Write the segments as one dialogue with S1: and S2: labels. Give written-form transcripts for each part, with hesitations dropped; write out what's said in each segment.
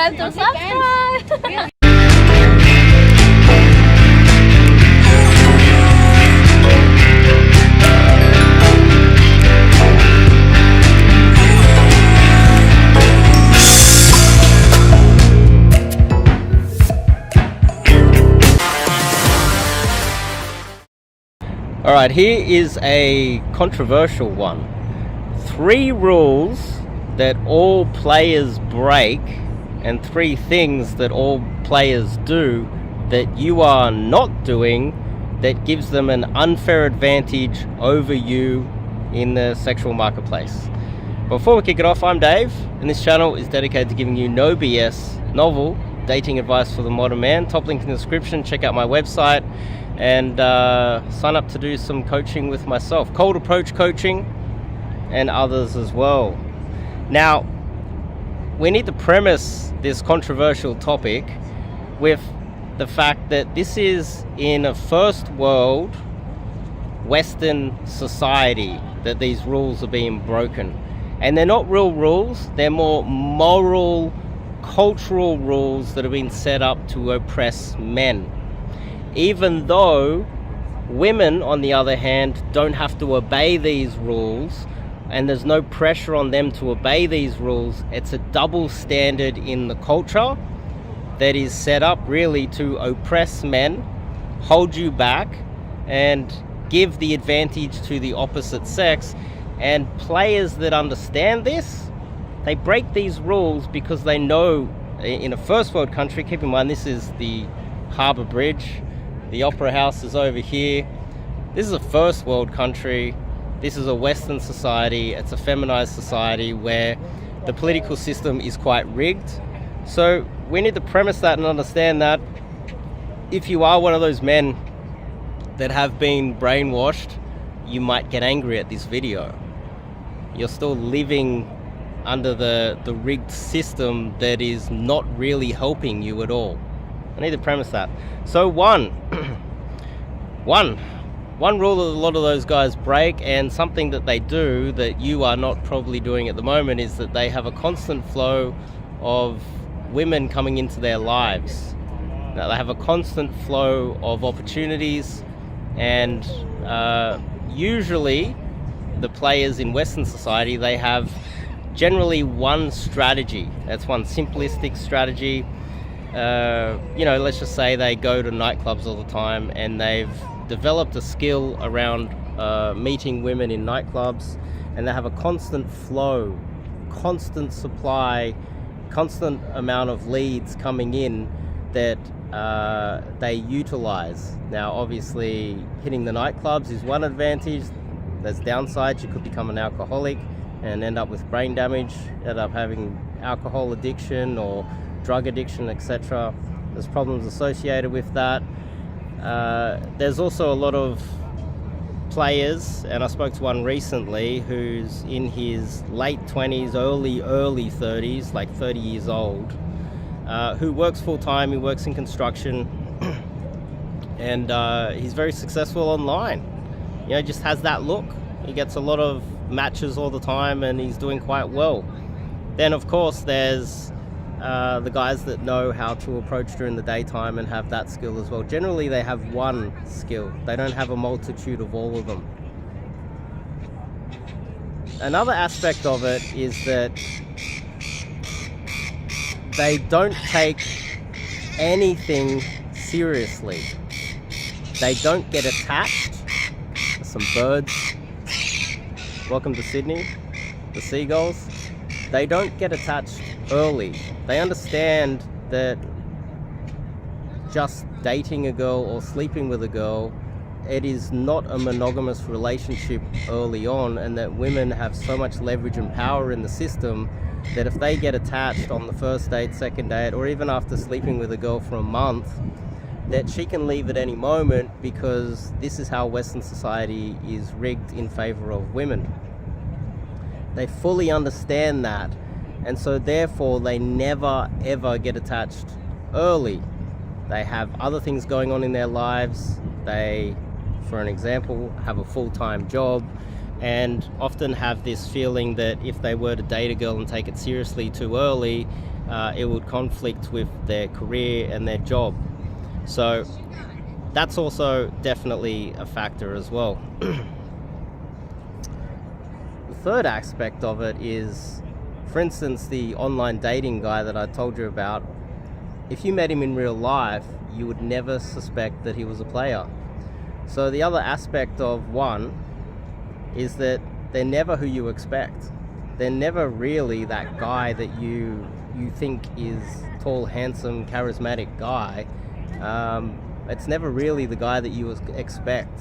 S1: forget to subscribe.
S2: Alright, here is a controversial one. 3 rules that all players break and 3 things that all players do that you are not doing that gives them an unfair advantage over you in the sexual marketplace. Before we kick it off, I'm Dave, and this channel is dedicated to giving you no BS, novel dating advice for the modern man. Top link in the description. Check out my website and sign up to do some coaching with myself, cold approach coaching, and others as well. Now, we need to premise this controversial topic with the fact that this is in a first world Western society that these rules are being broken. And they're not real rules, they're more moral, cultural rules that have been set up to oppress men. Even though women, on the other hand, don't have to obey these rules, and there's no pressure on them to obey these rules, it's a double standard in the culture that is set up really to oppress men, hold you back, and give the advantage to the opposite sex. And players that understand this, they break these rules because they know in a first world country, keep in mind this is the Harbour Bridge, the Opera House is over here. This is a first world country. This is a Western society. It's a feminized society where the political system is quite rigged. So we need to premise that and understand that if you are one of those men that have been brainwashed, you might get angry at this video. You're still living under the rigged system that is not really helping you at all. I need to premise that. So one rule that a lot of those guys break, and something that they do that you are not probably doing at the moment, is that they have a constant flow of women coming into their lives. Now, they have a constant flow of opportunities, and usually the players in Western society, they have generally one strategy. That's one simplistic strategy. Let's just say they go to nightclubs all the time and they've developed a skill around meeting women in nightclubs, and they have a constant flow, constant supply, constant amount of leads coming in that they utilize. Now, obviously, hitting the nightclubs is one advantage. There's downsides. You could become an alcoholic and end up with brain damage, end up having alcohol addiction or drug addiction, etc. There's problems associated with that. There's also a lot of players, and I spoke to one recently who's in his late 20s, early 30s, like 30 years old, who works full-time. He works in construction, and he's very successful online. Just has that look. He gets a lot of matches all the time, and he's doing quite well. Then, of course, there's the guys that know how to approach during the daytime and have that skill as well. Generally, they have one skill. They don't have a multitude of all of them. Another aspect of it is that they don't take anything seriously. They don't get attached. There's some birds. Welcome to Sydney, the seagulls. They don't get attached early. They understand that just dating a girl or sleeping with a girl, it is not a monogamous relationship early on, and that women have so much leverage and power in the system that if they get attached on the first date, second date, or even after sleeping with a girl for a month, that she can leave at any moment, because this is how Western society is rigged in favor of women. They fully understand that, and so therefore they never ever get attached early. They have other things going on in their lives. They, for an example, have a full-time job, and often have this feeling that if they were to date a girl and take it seriously too early, it would conflict with their career and their job. So that's also definitely a factor as well. The third aspect of it is, for instance, the online dating guy that I told you about. If you met him in real life, you would never suspect that he was a player. So the other aspect of one is that they're never who you expect. They're never really that guy that you think is tall, handsome, charismatic guy. It's never really the guy that you expect.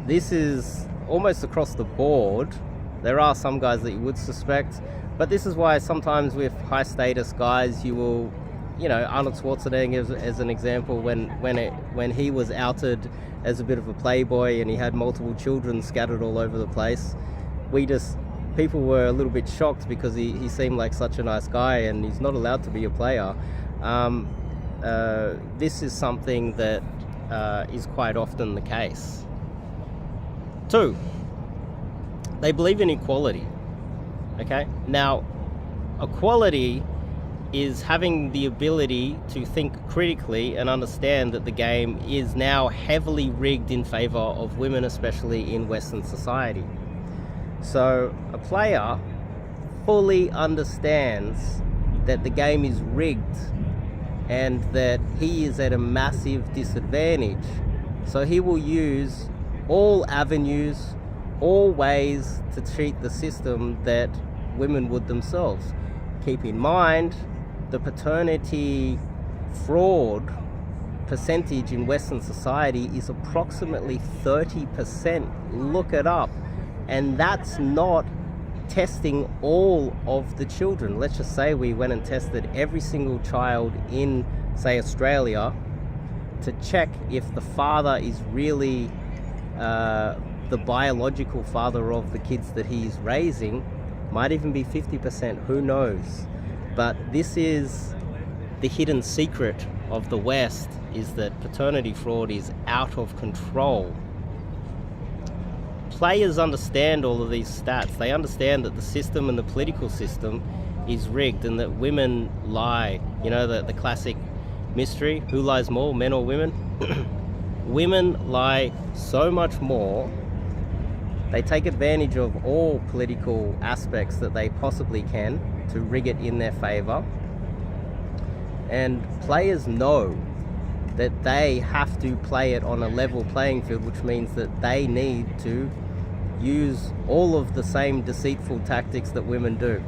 S2: This is almost across the board. There are some guys that you would suspect, but this is why sometimes with high status guys, you will, Arnold Schwarzenegger as an example, when he was outed as a bit of a playboy and he had multiple children scattered all over the place, people were a little bit shocked because he seemed like such a nice guy and he's not allowed to be a player. This is something that is quite often the case. 2, they believe in equality. Okay, now equality is having the ability to think critically and understand that the game is now heavily rigged in favor of women, especially in Western society. So a player fully understands that the game is rigged and that he is at a massive disadvantage. So he will use all avenues, all ways to cheat the system that women would themselves. Keep in mind, the paternity fraud percentage in Western society is approximately 30%. Look it up. And that's not testing all of the children. Let's just say we went and tested every single child in, say, Australia to check if the father is really the biological father of the kids that he's raising. Might even be 50%, who knows? But this is the hidden secret of the West, is that paternity fraud is out of control. Players understand all of these stats. They understand that the system and the political system is rigged and that women lie. The classic mystery, who lies more, men or women? Women lie so much more. They take advantage of all political aspects that they possibly can to rig it in their favor. And players know that they have to play it on a level playing field, which means that they need to use all of the same deceitful tactics that women do.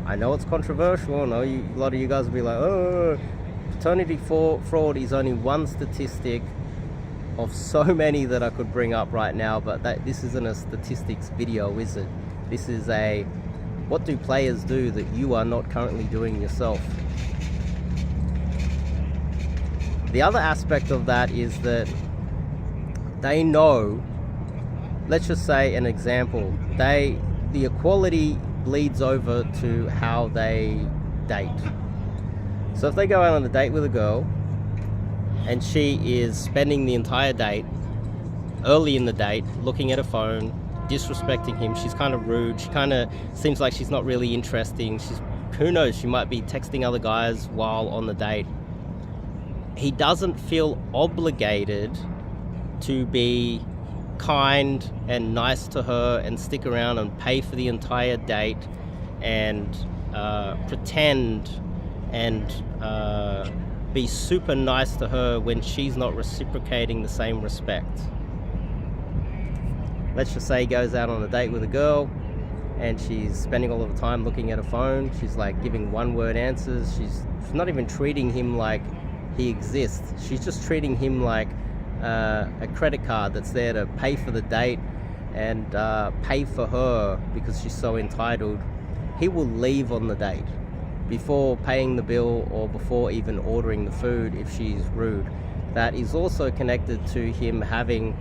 S2: I know it's controversial. I know a lot of you guys will be like, oh, paternity fraud is only one statistic of so many that I could bring up right now, but this isn't a statistics video, is it? This is a, what do players do that you are not currently doing yourself? The other aspect of that is that they know, let's just say an example, the equality bleeds over to how they date. So if they go out on a date with a girl and she is spending the entire date, early in the date, looking at her phone, disrespecting him, she's kind of rude, she kind of seems like she's not really interesting, who knows, she might be texting other guys while on the date. He doesn't feel obligated to be kind and nice to her and stick around and pay for the entire date and pretend and be super nice to her when she's not reciprocating the same respect. Let's just say he goes out on a date with a girl and she's spending all of the time looking at her phone. She's like giving one-word answers. She's not even treating him like he exists. She's just treating him like a credit card that's there to pay for the date and pay for her because she's so entitled. He will leave on the date before paying the bill or before even ordering the food if she's rude. That is also connected to him having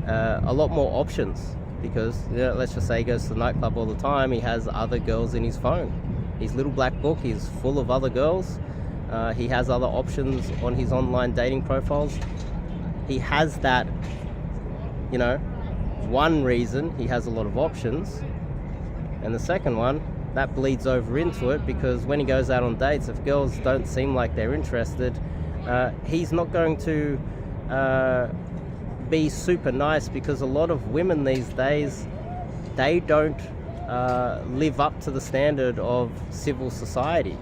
S2: a lot more options because let's just say he goes to the nightclub all the time. He has other girls in his phone. His little black book is full of other girls. He has other options on his online dating profiles. He has that, one reason he has a lot of options, and the second one, that bleeds over into it, because when he goes out on dates, if girls don't seem like they're interested, he's not going to be super nice, because a lot of women these days, they don't live up to the standard of civil society.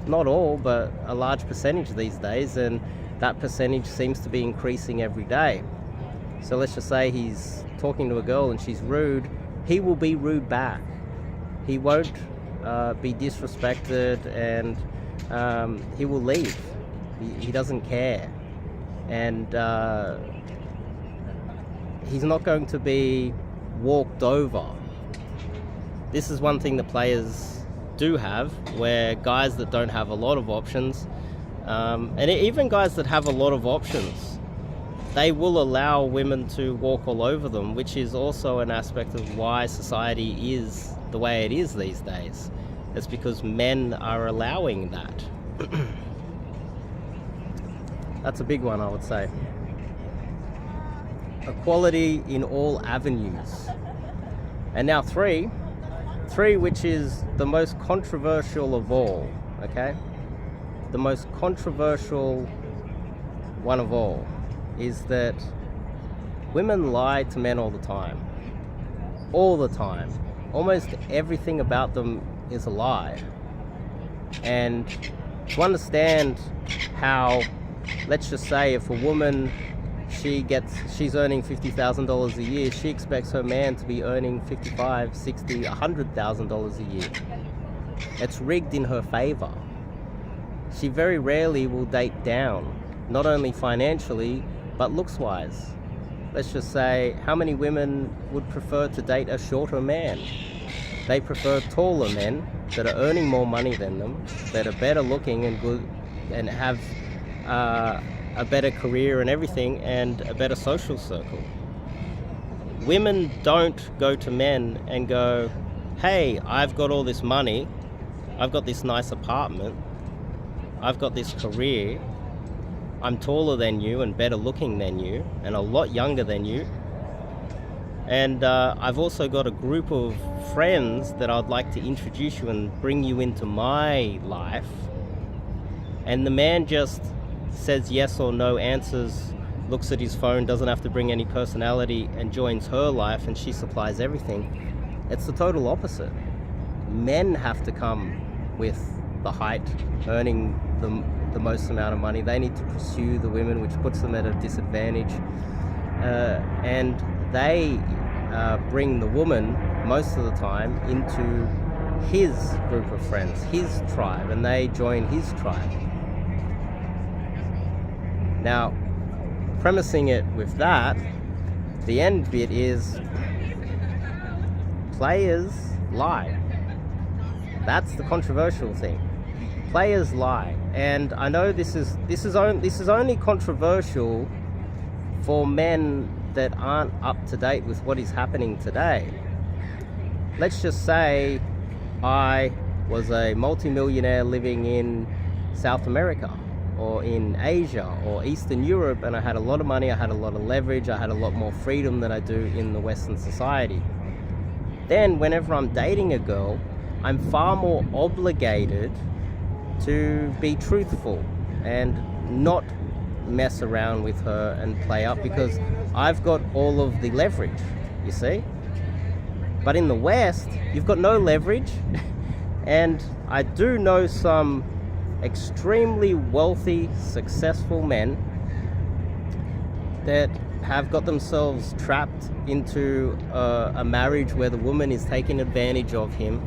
S2: Not all, but a large percentage these days, and that percentage seems to be increasing every day. So let's just say he's talking to a girl and she's rude, he will be rude back. He won't be disrespected, and he will leave. He doesn't care. And he's not going to be walked over. This is one thing that players do have, where guys that don't have a lot of options, and even guys that have a lot of options, they will allow women to walk all over them, which is also an aspect of why society is the way it is these days. It's because men are allowing that. That's a big one, I would say. Equality in all avenues. And now three, which is the most controversial of all, okay? The most controversial one of all is that women lie to men all the time. All the time. Almost everything about them is a lie. And to understand how, let's just say if a woman, she's earning $50,000 a year, she expects her man to be earning $55,000, $60,000, $100,000 a year. It's rigged in her favor. She very rarely will date down, not only financially, but looks-wise. Let's just say, how many women would prefer to date a shorter man? They prefer taller men that are earning more money than them, that are better looking and good, and have a better career and everything, and a better social circle. Women don't go to men and go, hey, I've got all this money, I've got this nice apartment, I've got this career, I'm taller than you and better looking than you and a lot younger than you, and I've also got a group of friends that I'd like to introduce you and bring you into my life. And the man just says yes or no, answers, looks at his phone, doesn't have to bring any personality, and joins her life, and she supplies everything. It's the total opposite. Men have to come with the height, earning the most amount of money. They need to pursue the women, which puts them at a disadvantage. And they bring the woman most of the time into his group of friends, his tribe, and they join his tribe. Now, premising it with that, the end bit is players lie. That's the controversial thing. Players lie, and I know this is only controversial for men that aren't up to date with what is happening today. Let's just say I was a multimillionaire living in South America or in Asia or Eastern Europe, and I had a lot of money, I had a lot of leverage, I had a lot more freedom than I do in the Western society. Then whenever I'm dating a girl, I'm far more obligated to be truthful and not mess around with her and play up, because I've got all of the leverage, you see? But in the West, you've got no leverage. And I do know some extremely wealthy, successful men that have got themselves trapped into a marriage where the woman is taking advantage of him.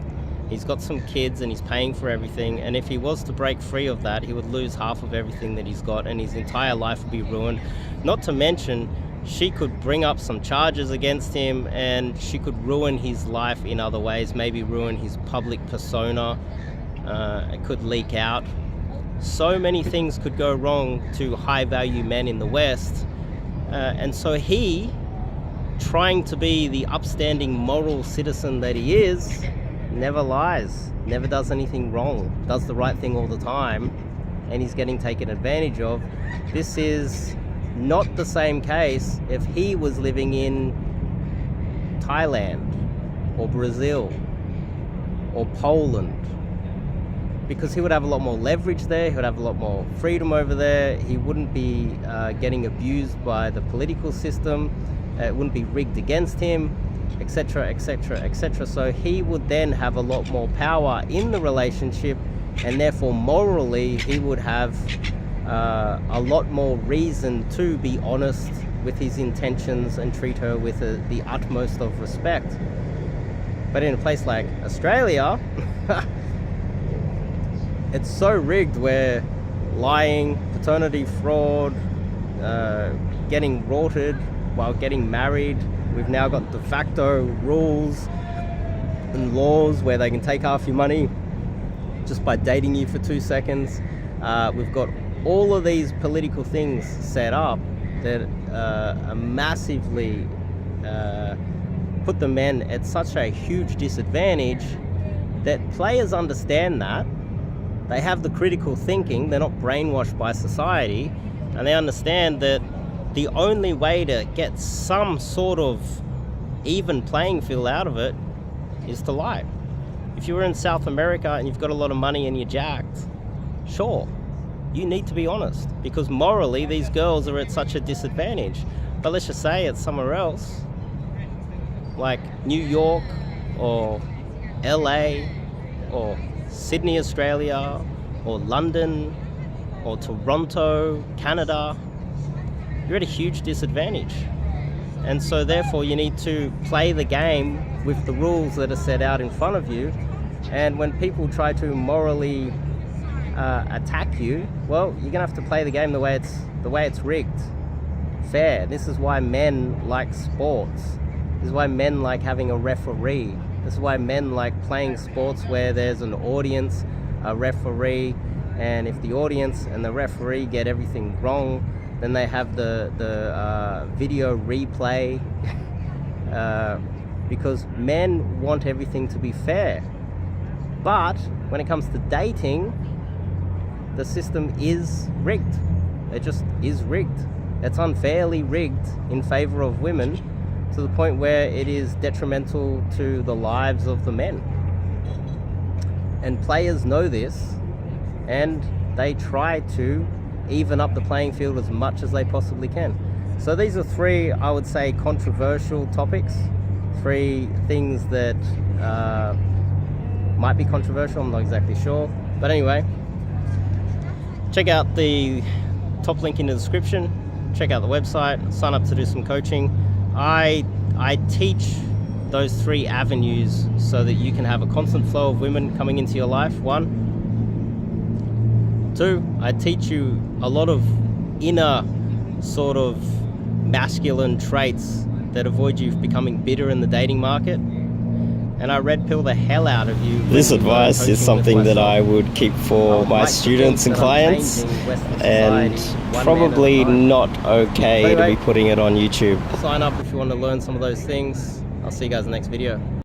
S2: He's got some kids and he's paying for everything, and if he was to break free of that, he would lose half of everything that he's got, and his entire life would be ruined. Not to mention, she could bring up some charges against him, and she could ruin his life in other ways, maybe ruin his public persona. It could leak out. So many things could go wrong to high-value men in the West, and so he, trying to be the upstanding moral citizen that he is, never lies, never does anything wrong, does the right thing all the time, and he's getting taken advantage of. This is not the same case if he was living in Thailand or Brazil or Poland, because he would have a lot more leverage there, he would have a lot more freedom over there, he wouldn't be getting abused by the political system, it wouldn't be rigged against him, etc, etc, etc. So he would then have a lot more power in the relationship, and therefore morally he would have a lot more reason to be honest with his intentions and treat her with the utmost of respect. But in a place like Australia, it's so rigged where lying, paternity fraud, getting rorted while getting married. We've now got de facto rules and laws where they can take half your money just by dating you for 2 seconds. We've got all of these political things set up that are massively put the men at such a huge disadvantage that players understand that. They have the critical thinking, they're not brainwashed by society, and they understand that the only way to get some sort of even playing field out of it is to lie. If you were in South America and you've got a lot of money and you're jacked, sure, you need to be honest, because morally these girls are at such a disadvantage. But let's just say it's somewhere else, like New York or LA or Sydney, Australia, or London or Toronto, Canada, you're at a huge disadvantage. And so therefore you need to play the game with the rules that are set out in front of you. And when people try to morally attack you, well, you're gonna have to play the game the way it's rigged, fair. This is why men like sports. This is why men like having a referee. This is why men like playing sports where there's an audience, a referee, and if the audience and the referee get everything wrong, then they have the video replay, because men want everything to be fair. But when it comes to dating, the system is rigged. It just is rigged. It's unfairly rigged in favor of women, to the point where it is detrimental to the lives of the men. And players know this, and they try to even up the playing field as much as they possibly can. So these are three, I would say, controversial topics, three things that might be controversial, I'm not exactly sure. But anyway, check out the top link in the description, check out the website, sign up to do some coaching. I teach those three avenues so that you can have a constant flow of women coming into your life, 1. 2, I teach you a lot of inner sort of masculine traits that avoid you becoming bitter in the dating market. And I red pill the hell out of you.
S3: This advice is something that I would keep for my students and clients, and probably not okay to be putting it on YouTube.
S2: Sign up if you want to learn some of those things. I'll see you guys in the next video.